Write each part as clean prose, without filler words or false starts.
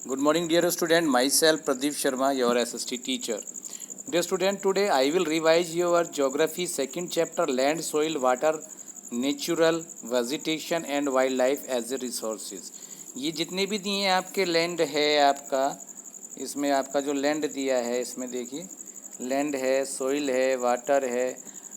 Good morning, dear student. Myself Pradeep Sharma, your SST teacher. Dear student, today I will revise your geography second chapter land, soil, water, natural vegetation and wildlife as a resources. ये जितने भी दिए हैं आपके land है आपका, इसमें आपका जो लैंड दिया है इसमें देखिए लैंड है, सोइल है, वाटर है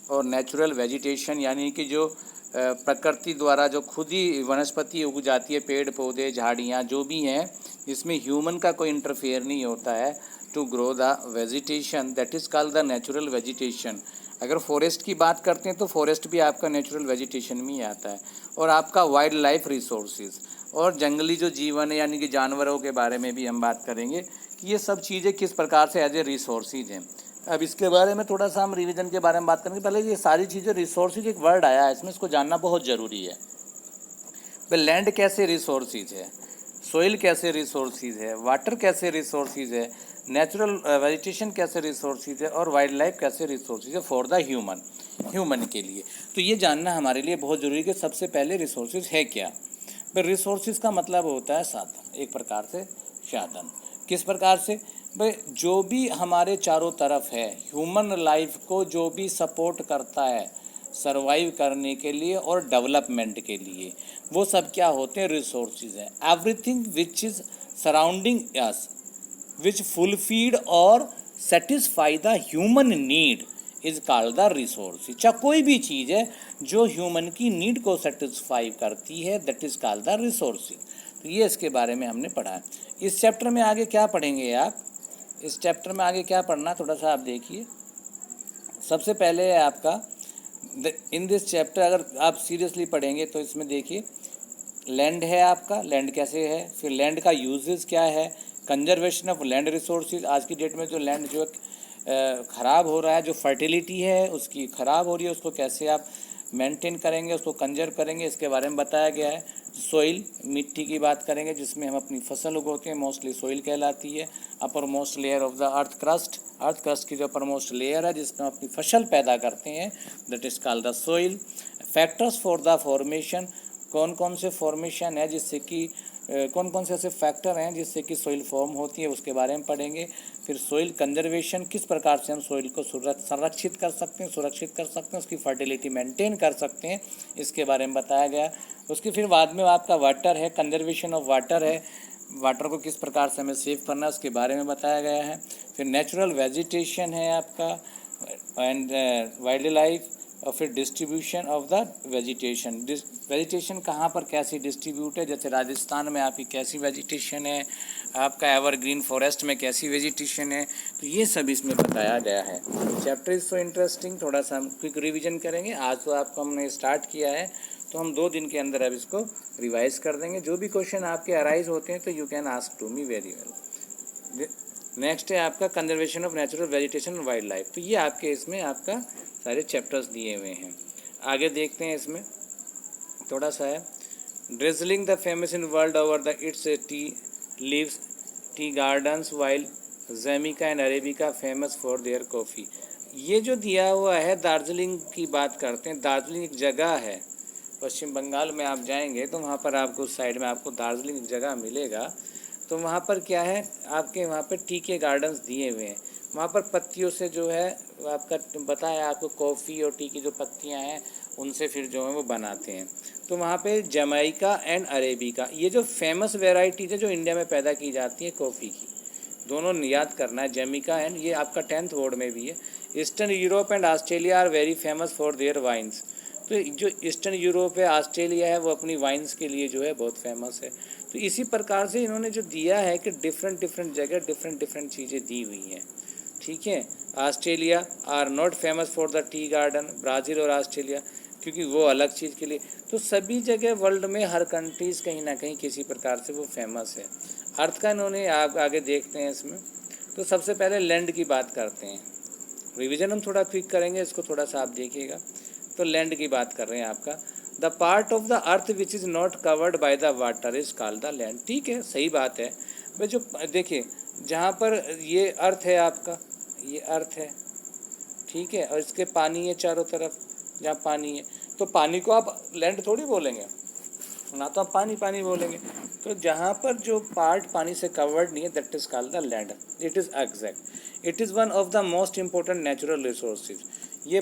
और नेचुरल वेजिटेशन यानी कि जो प्रकृति द्वारा जो खुद ही वनस्पति उग जाती है, पेड़ पौधे झाड़ियाँ जो भी हैं, इसमें ह्यूमन का कोई इंटरफेयर नहीं होता है to grow the vegetation, that is called the natural vegetation. अगर फॉरेस्ट की बात करते हैं तो फॉरेस्ट भी आपका नेचुरल वेजिटेशन में ही आता है। और आपका वाइल्ड लाइफ रिसोर्सेज और जंगली जो जीवन है यानी कि जानवरों के बारे में भी हम बात करेंगे कि ये सब चीज़ें किस प्रकार से एज ए रिसोर्सेज हैं। अब इसके बारे में थोड़ा सा हम रिवीजन के बारे में बात करेंगे। पहले ये सारी चीज़ें रिसोर्सेज एक वर्ड आया है इसमें, इसको जानना बहुत ज़रूरी है। भाई लैंड कैसे रिसोर्सेज है, सोइल कैसे रिसोर्सेज है, वाटर कैसे रिसोर्सेज है, नेचुरल वेजिटेशन कैसे रिसोर्सेज है और वाइल्ड लाइफ कैसे रिसोर्सेज है फॉर द ह्यूमन के लिए। तो ये जानना हमारे लिए बहुत ज़रूरी है कि सबसे पहले रिसोर्सेज है क्या। भाई रिसोर्सेज का मतलब होता है साधन, एक प्रकार से साधन। किस प्रकार से? भाई जो भी हमारे चारों तरफ है, ह्यूमन लाइफ को जो भी सपोर्ट करता है सर्वाइव करने के लिए और डेवलपमेंट के लिए, वो सब क्या होते हैं? रिसोर्सेज हैं। एवरीथिंग विच इज़ सराउंडिंग अस विच फुलफीड और satisfy the human need is called the resource. चाहे कोई भी चीज़ है जो ह्यूमन की नीड को सेटिस्फाई करती है, that is called the resources. तो ये इसके बारे में हमने पढ़ा है। इस चैप्टर में आगे क्या पढ़ेंगे आप? इस चैप्टर में आगे क्या पढ़ना, थोड़ा सा आप देखिए। सबसे पहले है आपका इन दिस चैप्टर, अगर आप सीरियसली पढ़ेंगे तो इसमें देखिए लैंड है आपका, लैंड कैसे है, फिर लैंड का यूजेस क्या है, कंजर्वेशन ऑफ लैंड रिसोर्सेज। आज की डेट में जो लैंड जो ख़राब हो रहा है, जो फर्टिलिटी है उसकी ख़राब हो रही है, उसको कैसे आप मेंटेन करेंगे, उसको कंजर्व करेंगे, इसके बारे में बताया गया है। सोइल, मिट्टी की बात करेंगे जिसमें हम अपनी फसल उगोते हैं, मोस्टली सोइल कहलाती है। Upper most layer of the earth crust की जो अपर मोस्ट लेयर है जिसमें हम अपनी फसल पैदा करते हैं, that is called the soil. Factors for the formation, कौन कौन से फॉर्मेशन है जिससे कि कौन कौन से ऐसे फैक्टर हैं जिससे कि सोइल फॉर्म होती है, उसके बारे में पढ़ेंगे। फिर सोइल कंजर्वेशन, किस प्रकार से हम सोइल को संरक्षित कर सकते हैं, सुरक्षित कर सकते हैं, उसकी फर्टिलिटी मेंटेन कर सकते हैं, इसके बारे में बताया गया। उसके फिर बाद में आपका वाटर है, कंजर्वेशन ऑफ वाटर है, वाटर को किस प्रकार से हमें सेव करना है उसके बारे में बताया गया है। फिर नेचुरल वेजिटेशन है आपका एंड वाइल्ड लाइफ, और फिर distribution of the vegetation. Vegetation कहाँ पर कैसी डिस्ट्रीब्यूट है, जैसे राजस्थान में आपकी कैसी वेजिटेशन है, आपका एवरग्रीन फॉरेस्ट में कैसी वेजिटेशन है, तो ये सब इसमें बताया गया है। Chapter is so interesting. थोड़ा सा हम क्विक रिवीजन करेंगे। आज तो आपको हमने स्टार्ट किया है तो हम 2 दिन के अंदर अब इसको रिवाइज कर देंगे। जो भी क्वेश्चन आपके अराइज होते हैं तो you can ask to me very well. Next है आपका conservation of natural vegetation and wildlife. तो ये आपके इसमें आपका सारे चैप्टर्स दिए हुए हैं। आगे देखते हैं, इसमें थोड़ा सा है drizzling the famous in world over the it's tea leaves tea gardens while Jamaica and arabica famous for there coffee. ये जो दिया हुआ है दार्जिलिंग की बात करते हैं। दार्जिलिंग एक जगह है, पश्चिम बंगाल में आप जाएंगे तो वहाँ पर आपको उस साइड में आपको दार्जिलिंग एक जगह मिलेगा। तो वहाँ पर क्या है, आपके वहाँ पर टी के गार्डन्स दिए हुए हैं। वहाँ पर पत्तियों से जो है आपका बताया आपको कॉफ़ी और टी की जो पत्तियाँ हैं उनसे फिर जो है वो बनाते हैं। तो वहाँ पे जमैका एंड अरेबिका, ये जो फेमस वेराइटीज़ है जो इंडिया में पैदा की जाती है कॉफ़ी की, दोनों याद करना है, जमैका एंड, ये आपका 10th बोर्ड में भी है। Eastern Europe and Australia are very famous for their wines. तो जो ईस्टर्न यूरोप है, ऑस्ट्रेलिया है, वो अपनी वाइन्स के लिए जो है बहुत फेमस है। तो इसी प्रकार से इन्होंने जो दिया है कि डिफरेंट जगह डिफरेंट चीज़ें दी हुई हैं। ठीक है, Australia are not famous for the tea garden, Brazil और ऑस्ट्रेलिया क्योंकि वो अलग चीज़ के लिए। तो सभी जगह वर्ल्ड में हर कंट्रीज़ कहीं ना कहीं किसी प्रकार से वो फेमस है। अर्थ का इन्होंने आगे देखते हैं इसमें। तो सबसे पहले लैंड की बात करते हैं। रिवीजन हम थोड़ा क्विक करेंगे, इसको थोड़ा सा आप देखिएगा। तो लैंड की बात कर रहे हैं आपका, the part of the earth which is not covered by the water is called the land. ठीक है, सही बात है भाई। जो देखिए जहाँ पर ये अर्थ है आपका, ये अर्थ है, ठीक है, और इसके पानी है चारों तरफ, जहाँ पानी है तो पानी को आप लैंड थोड़ी बोलेंगे ना, तो आप पानी बोलेंगे। तो जहाँ पर जो पार्ट पानी से कवर्ड नहीं है that is called the land. It is exact. It is one of the most important natural resources. ये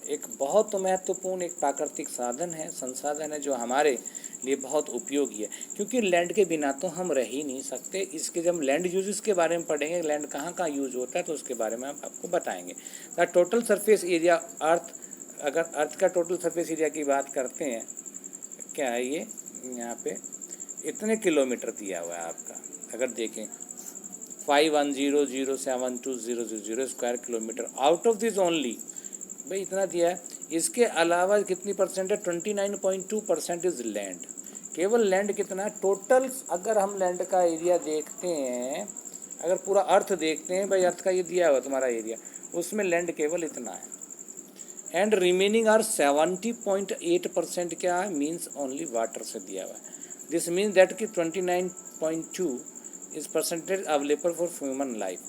एक बहुत महत्वपूर्ण एक प्राकृतिक साधन है, संसाधन है, जो हमारे लिए बहुत उपयोगी है, क्योंकि लैंड के बिना तो हम रह ही नहीं सकते. इसके जब हम लैंड यूजेस के बारे में पढ़ेंगे, लैंड कहाँ कहाँ यूज होता है, तो उसके बारे में हम आपको बताएंगे. द टोटल सरफेस एरिया अर्थ, अगर अर्थ का टोटल सरफेस एरिया की बात करते हैं, क्या है ये यहाँ पे इतने किलोमीटर दिया हुआ है आपका. अगर देखें 51007200 square kilometre. Out of this only, भाई इतना दिया है. इसके अलावा कितनी परसेंट है? 29.2% इज लैंड. केवल लैंड कितना टोटल, अगर हम लैंड का एरिया देखते हैं, अगर पूरा अर्थ देखते हैं, भाई अर्थ का ये दिया हुआ तुम्हारा एरिया, उसमें लैंड केवल इतना है. एंड रिमेनिंग आर 70.8% क्या है? मीन्स ओनली वाटर से दिया हुआ है. दिस मीन्स दैट कि 29.2 इस percentage available for human life.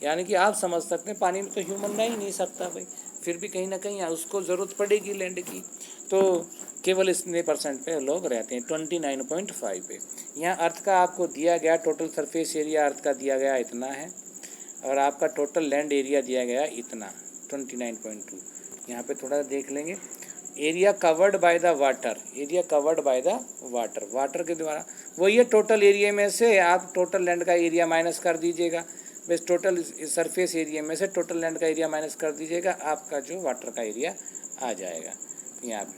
यानी कि आप समझ सकते हैं पानी में तो ह्यूमन रह ही नहीं सकता भाई, फिर भी कहीं ना कहीं उसको ज़रूरत पड़ेगी लैंड की. तो केवल इतने परसेंट पे लोग रहते हैं, 29.5 पे. यहाँ अर्थ का आपको दिया गया टोटल सरफेस एरिया, अर्थ का दिया गया इतना है, और आपका टोटल लैंड एरिया दिया गया इतना 29.2. यहाँ पे थोड़ा देख लेंगे. Area covered by the water, area covered by the water, water के द्वारा. वही है टोटल एरिया में से आप टोटल लैंड का एरिया माइनस कर दीजिएगा. बस टोटल सरफेस एरिया में से टोटल लैंड का एरिया माइनस कर दीजिएगा, आपका जो वाटर का एरिया आ जाएगा यहाँ पे.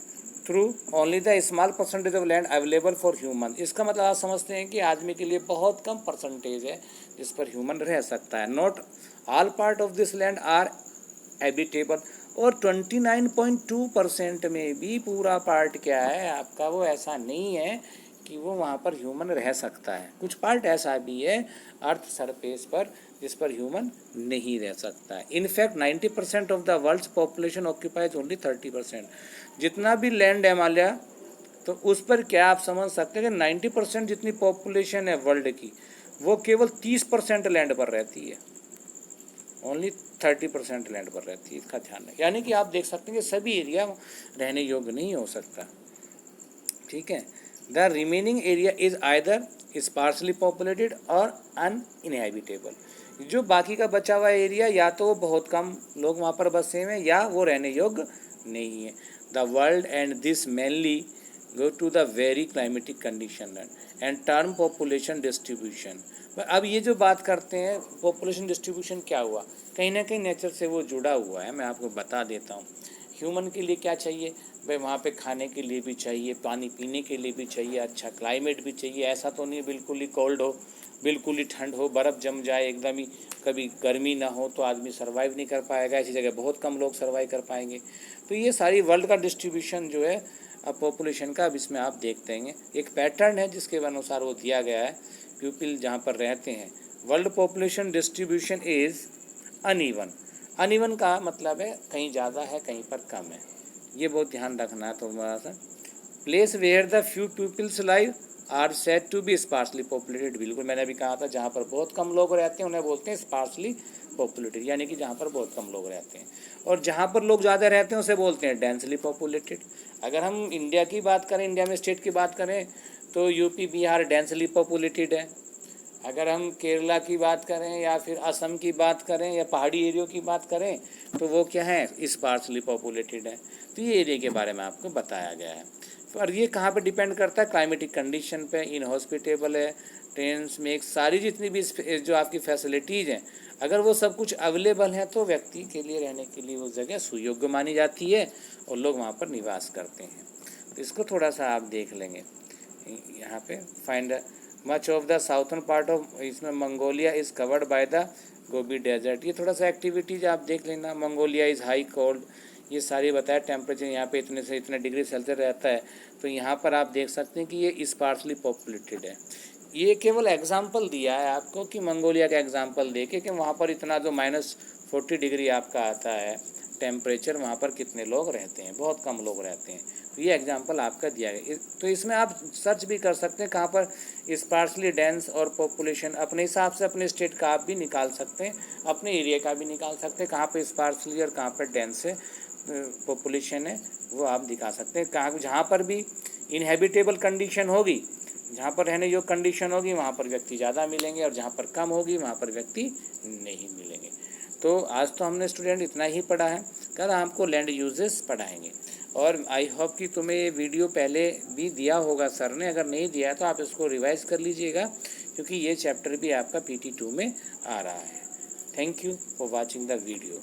Through only the small percentage of land available for human. इसका मतलब आप समझते हैं कि आदमी के लिए बहुत कम परसेंटेज है जिस पर ह्यूमन रह सकता है. Not all part of this land are habitable. और 29.2% में भी पूरा पार्ट क्या है आपका, वो ऐसा नहीं है कि वो वहाँ पर ह्यूमन रह सकता है. कुछ पार्ट ऐसा भी है अर्थ सरफेस पर जिस पर ह्यूमन नहीं रह सकता है. In fact 90% of the world's population occupies only 30%. जितना भी लैंड है हिमालय, तो उस पर क्या आप समझ सकते हैं कि 90% जितनी पॉपुलेशन है वर्ल्ड की, वो केवल 30% लैंड पर रहती है. ओनली 30% लैंड पर रहती है. इसका ध्यान है. यानी कि आप देख सकते हैं कि सभी एरिया रहने योग्य नहीं हो सकता. ठीक है. The remaining area is either sparsely populated और अनइनहेबिटेबल. जो बाकी का बचा हुआ एरिया, या तो बहुत कम लोग वहाँ पर बसे हुए हैं, या वो रहने योग्य नहीं है. The world and this mainly go to the very climatic condition and term population distribution. अब ये जो बात करते हैं पॉपुलेशन डिस्ट्रीब्यूशन, क्या हुआ, कहीं ना कहीं नेचर से वो जुड़ा हुआ है. मैं आपको बता देता हूँ. ह्यूमन के लिए क्या चाहिए भाई, वहाँ पे खाने के लिए भी चाहिए, पानी पीने के लिए भी चाहिए, अच्छा क्लाइमेट भी चाहिए. ऐसा तो नहीं बिल्कुल ही कोल्ड हो, बिल्कुल ही ठंड हो, बर्फ़ जम जाए एकदम ही, कभी गर्मी ना हो, तो आदमी सर्वाइव नहीं कर पाएगा. ऐसी जगह बहुत कम लोग सर्वाइव कर पाएंगे. तो ये सारी वर्ल्ड का डिस्ट्रीब्यूशन जो है अब पॉपुलेशन का, अब इसमें आप देखते हैं एक पैटर्न है जिसके अनुसार वो दिया गया है. पीपल जहाँ पर रहते हैं, world population distribution is uneven. Uneven का मतलब है कहीं ज़्यादा है, कहीं पर कम है. ये बहुत ध्यान रखना है थोड़ा सा. Place where the few peoples live are said to be sparsely populated. बिल्कुल मैंने अभी कहा था, जहाँ पर बहुत कम लोग रहते हैं उन्हें बोलते हैं स्पार्सली पॉपुलेटेड, यानी कि जहाँ पर बहुत कम लोग रहते हैं. और जहाँ पर लोग ज़्यादा रहते हैं उसे बोलते हैं डेंसली पॉपुलेटेड. अगर हम इंडिया की बात करें, इंडिया में स्टेट की बात करें, तो यूपी बिहार डेंसली पॉपुलेटेड है. अगर हम केरला की बात करें, या फिर असम की बात करें, या पहाड़ी एरिया की बात करें, तो वो क्या है, स्पार्सली पॉपुलेटेड है. तो ये एरिया के बारे में आपको बताया गया है. और ये कहाँ पे डिपेंड करता है, क्लाइमेटिक कंडीशन पे. इनहॉस्पिटेबल है, ट्रेन्स में सारी जितनी भी जो आपकी फैसिलिटीज़ हैं, अगर वो सब कुछ अवेलेबल है, तो व्यक्ति के लिए रहने के लिए वो जगह सुयोग्य मानी जाती है और लोग वहाँ पर निवास करते हैं. तो इसको थोड़ा सा आप देख लेंगे. यहाँ पे find much of the southern part of, इसमें Mongolia is covered by the Gobi desert. ये थोड़ा सा एक्टिविटीज़ आप देख लेना. मंगोलिया इज़ हाई कोल्ड, ये सारी बताया. टेम्परेचर यहाँ पे इतने से इतने डिग्री सेल्सियस रहता है. तो यहाँ पर आप देख सकते हैं कि ये स्पार्सली पॉपुलेटेड है. ये केवल एग्जाम्पल दिया है आपको कि मंगोलिया का एग्जाम्पल दे के, कि वहाँ पर इतना जो -40 डिग्री आपका आता है टेम्परेचर, वहाँ पर कितने लोग रहते हैं, बहुत कम लोग रहते हैं. तो ये एग्जाम्पल आपका दिया गया. तो इसमें आप सर्च भी कर सकते हैं कहाँ पर स्पार्सली डेंस और पॉपुलेशन. अपने हिसाब से अपने स्टेट का आप भी निकाल सकते हैं, अपने एरिया का भी निकाल सकते हैं, कहाँ पर स्पार्सली और कहाँ पर डेंस है पॉपुलेशन है, वो आप दिखा सकते हैं. कहाँ जहाँ पर भी इनहेबिटेबल कंडीशन होगी, जहाँ पर रहने योग्य कंडीशन होगी वहाँ पर व्यक्ति ज़्यादा मिलेंगे और जहाँ पर कम होगी वहाँ पर व्यक्ति नहीं मिलेंगे। तो आज तो हमने स्टूडेंट इतना ही पढ़ा है, कल हमको लैंड यूजेस पढ़ाएंगे। और आई होप कि तुम्हें ये वीडियो पहले भी दिया होगा सर ने, अगर नहीं दिया तो आप इसको रिवाइज कर लीजिएगा, क्योंकि ये चैप्टर भी आपका PT2 में आ रहा है। Thank you for watching the video.